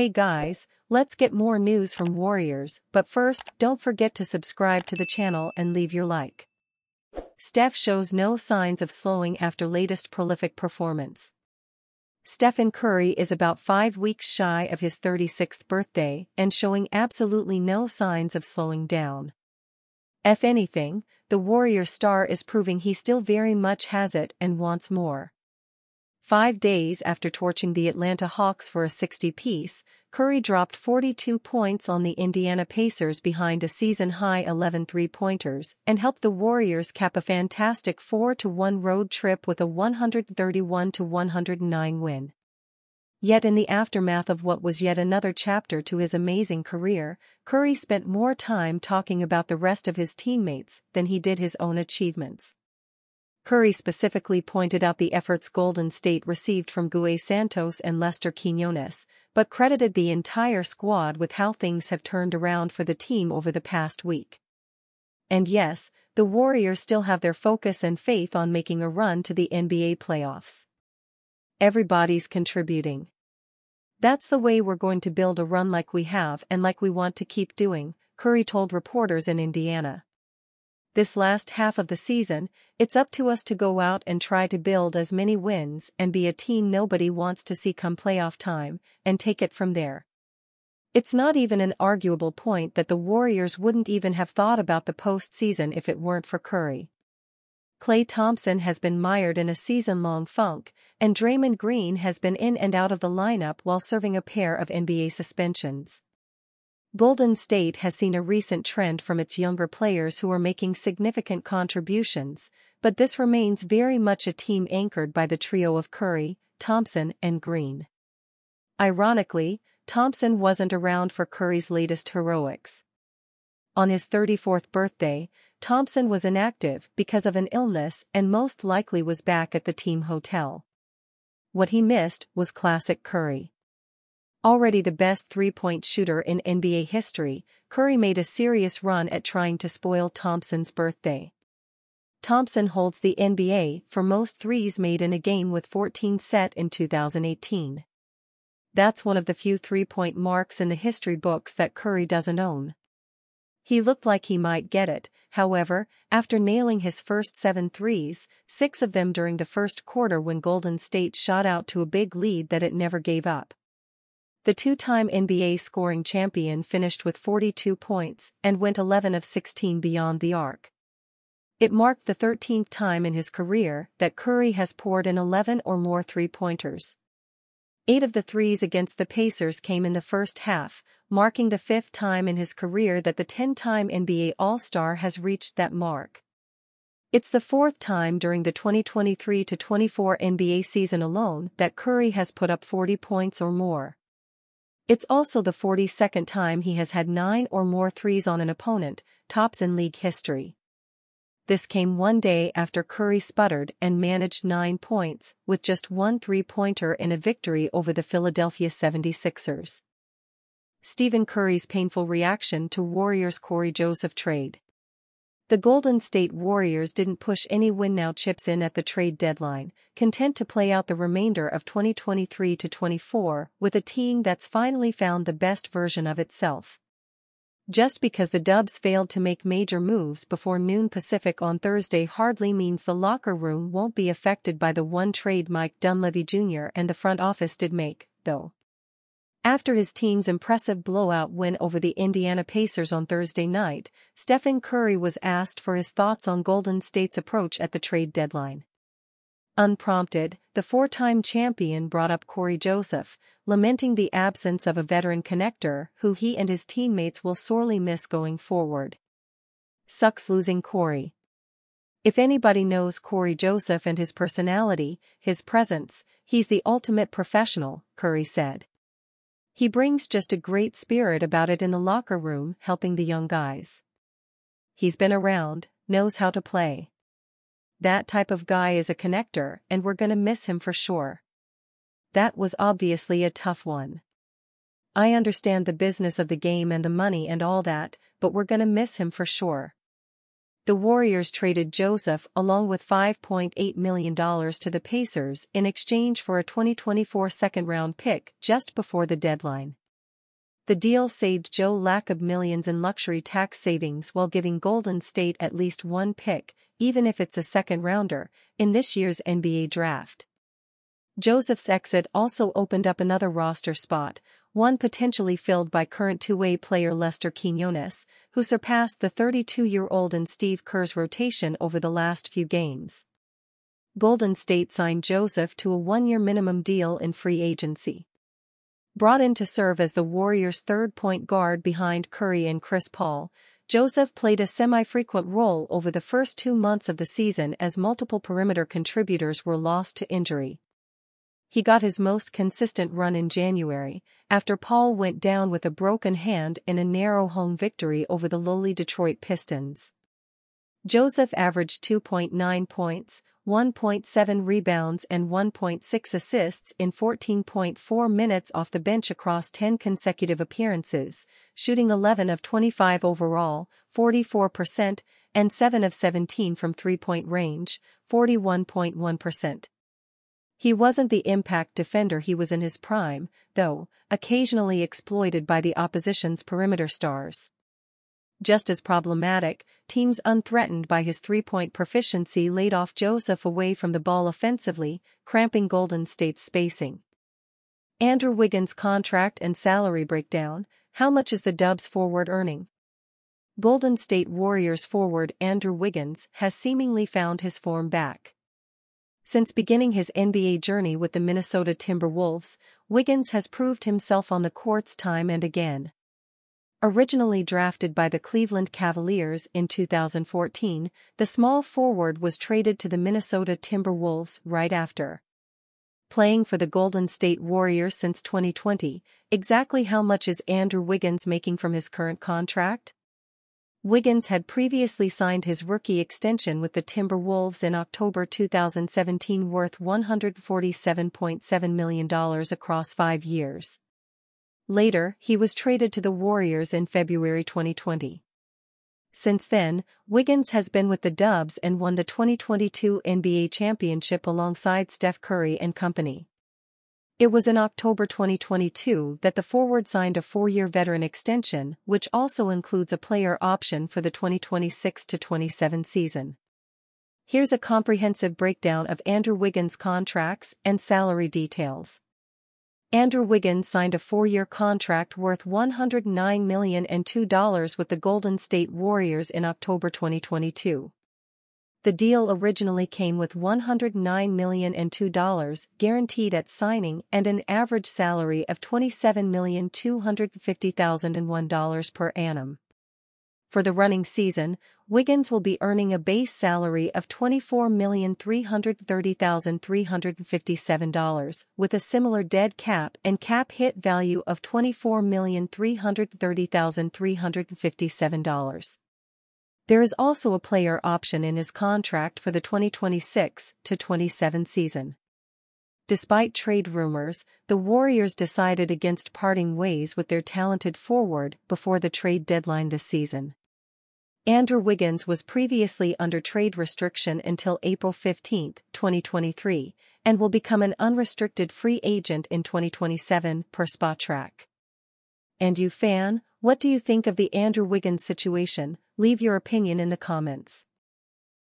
Hey guys, let's get more news from Warriors, but first, don't forget to subscribe to the channel and leave your like. Steph shows no signs of slowing after latest prolific performance. Stephen Curry is about 5 weeks shy of his 36th birthday and showing absolutely no signs of slowing down. If anything, the Warrior star is proving he still very much has it and wants more. 5 days after torching the Atlanta Hawks for a 60-piece, Curry dropped 42 points on the Indiana Pacers behind a season-high 11 three-pointers and helped the Warriors cap a fantastic 4-1 road trip with a 131-109 win. Yet in the aftermath of what was yet another chapter to his amazing career, Curry spent more time talking about the rest of his teammates than he did his own achievements. Curry specifically pointed out the efforts Golden State received from Gue Santos and Lester Quinones, but credited the entire squad with how things have turned around for the team over the past week. And yes, the Warriors still have their focus and faith on making a run to the NBA playoffs. Everybody's contributing. That's the way we're going to build a run like we have and like we want to keep doing, Curry told reporters in Indiana. This last half of the season, it's up to us to go out and try to build as many wins and be a team nobody wants to see come playoff time, and take it from there. It's not even an arguable point that the Warriors wouldn't even have thought about the postseason if it weren't for Curry. Klay Thompson has been mired in a season-long funk, and Draymond Green has been in and out of the lineup while serving a pair of NBA suspensions. Golden State has seen a recent trend from its younger players who are making significant contributions, but this remains very much a team anchored by the trio of Curry, Thompson, and Green. Ironically, Thompson wasn't around for Curry's latest heroics. On his 34th birthday, Thompson was inactive because of an illness and most likely was back at the team hotel. What he missed was classic Curry. Already the best three-point shooter in NBA history, Curry made a serious run at trying to spoil Thompson's birthday. Thompson holds the NBA for most threes made in a game with 14 set in 2018. That's one of the few three-point marks in the history books that Curry doesn't own. He looked like he might get it, however, after nailing his first 7 threes, 6 of them during the first quarter when Golden State shot out to a big lead that it never gave up. The two-time NBA scoring champion finished with 42 points and went 11 of 16 beyond the arc. It marked the 13th time in his career that Curry has poured in 11 or more three-pointers. 8 of the threes against the Pacers came in the first half, marking the 5th time in his career that the 10-time NBA All-Star has reached that mark. It's the 4th time during the 2023-24 NBA season alone that Curry has put up 40 points or more. It's also the 42nd time he has had 9 or more threes on an opponent, tops in league history. This came one day after Curry sputtered and managed 9 points with just 1 three-pointer in a victory over the Philadelphia 76ers. Stephen Curry's painful reaction to Warriors' Corey Joseph trade. The Golden State Warriors didn't push any win-now chips in at the trade deadline, content to play out the remainder of 2023-24 with a team that's finally found the best version of itself. Just because the Dubs failed to make major moves before noon Pacific on Thursday hardly means the locker room won't be affected by the one trade Mike Dunleavy Jr. and the front office did make, though. After his team's impressive blowout win over the Indiana Pacers on Thursday night, Stephen Curry was asked for his thoughts on Golden State's approach at the trade deadline. Unprompted, the 4-time champion brought up Corey Joseph, lamenting the absence of a veteran connector who he and his teammates will sorely miss going forward. Sucks losing Corey. If anybody knows Corey Joseph and his personality, his presence, he's the ultimate professional, Curry said. He brings just a great spirit about it in the locker room, helping the young guys. He's been around, knows how to play. That type of guy is a connector, and we're gonna miss him for sure. That was obviously a tough one. I understand the business of the game and the money and all that, but we're gonna miss him for sure. The Warriors traded Joseph along with $5.8 million to the Pacers in exchange for a 2024 second-round pick just before the deadline. The deal saved Joe Lacob millions in luxury tax savings while giving Golden State at least one pick, even if it's a second-rounder, in this year's NBA draft. Joseph's exit also opened up another roster spot, one potentially filled by current two-way player Lester Quinones, who surpassed the 32-year-old in Steve Kerr's rotation over the last few games. Golden State signed Joseph to a one-year minimum deal in free agency. Brought in to serve as the Warriors' third point guard behind Curry and Chris Paul, Joseph played a semi-frequent role over the first 2 months of the season as multiple perimeter contributors were lost to injury. He got his most consistent run in January, after Paul went down with a broken hand in a narrow home victory over the lowly Detroit Pistons. Joseph averaged 2.9 points, 1.7 rebounds and 1.6 assists in 14.4 minutes off the bench across 10 consecutive appearances, shooting 11 of 25 overall, 44%, and 7 of 17 from three-point range, 41.1%. He wasn't the impact defender he was in his prime, though, occasionally exploited by the opposition's perimeter stars. Just as problematic, teams unthreatened by his three-point proficiency laid off Joseph away from the ball offensively, cramping Golden State's spacing. Andrew Wiggins' contract and salary breakdown. How much is the Dubs forward earning? Golden State Warriors forward Andrew Wiggins has seemingly found his form back. Since beginning his NBA journey with the Minnesota Timberwolves, Wiggins has proved himself on the courts time and again. Originally drafted by the Cleveland Cavaliers in 2014, the small forward was traded to the Minnesota Timberwolves right after. Playing for the Golden State Warriors since 2020, exactly how much is Andrew Wiggins making from his current contract? Wiggins had previously signed his rookie extension with the Timberwolves in October 2017 worth $147.7 million across 5 years. Later, he was traded to the Warriors in February 2020. Since then, Wiggins has been with the Dubs and won the 2022 NBA championship alongside Steph Curry and company. It was in October 2022 that the forward signed a 4-year veteran extension, which also includes a player option for the 2026-27 season. Here's a comprehensive breakdown of Andrew Wiggins' contracts and salary details. Andrew Wiggins signed a 4-year contract worth $109 million and $2 with the Golden State Warriors in October 2022. The deal originally came with $109 million and $2 guaranteed at signing and an average salary of $27,250,001 per annum. For the running season, Wiggins will be earning a base salary of $24,330,357, with a similar dead cap and cap hit value of $24,330,357. There is also a player option in his contract for the 2026-27 season. Despite trade rumors, the Warriors decided against parting ways with their talented forward before the trade deadline this season. Andrew Wiggins was previously under trade restriction until April 15, 2023, and will become an unrestricted free agent in 2027 per Spotrac. And you fan, what do you think of the Andrew Wiggins situation? Leave your opinion in the comments.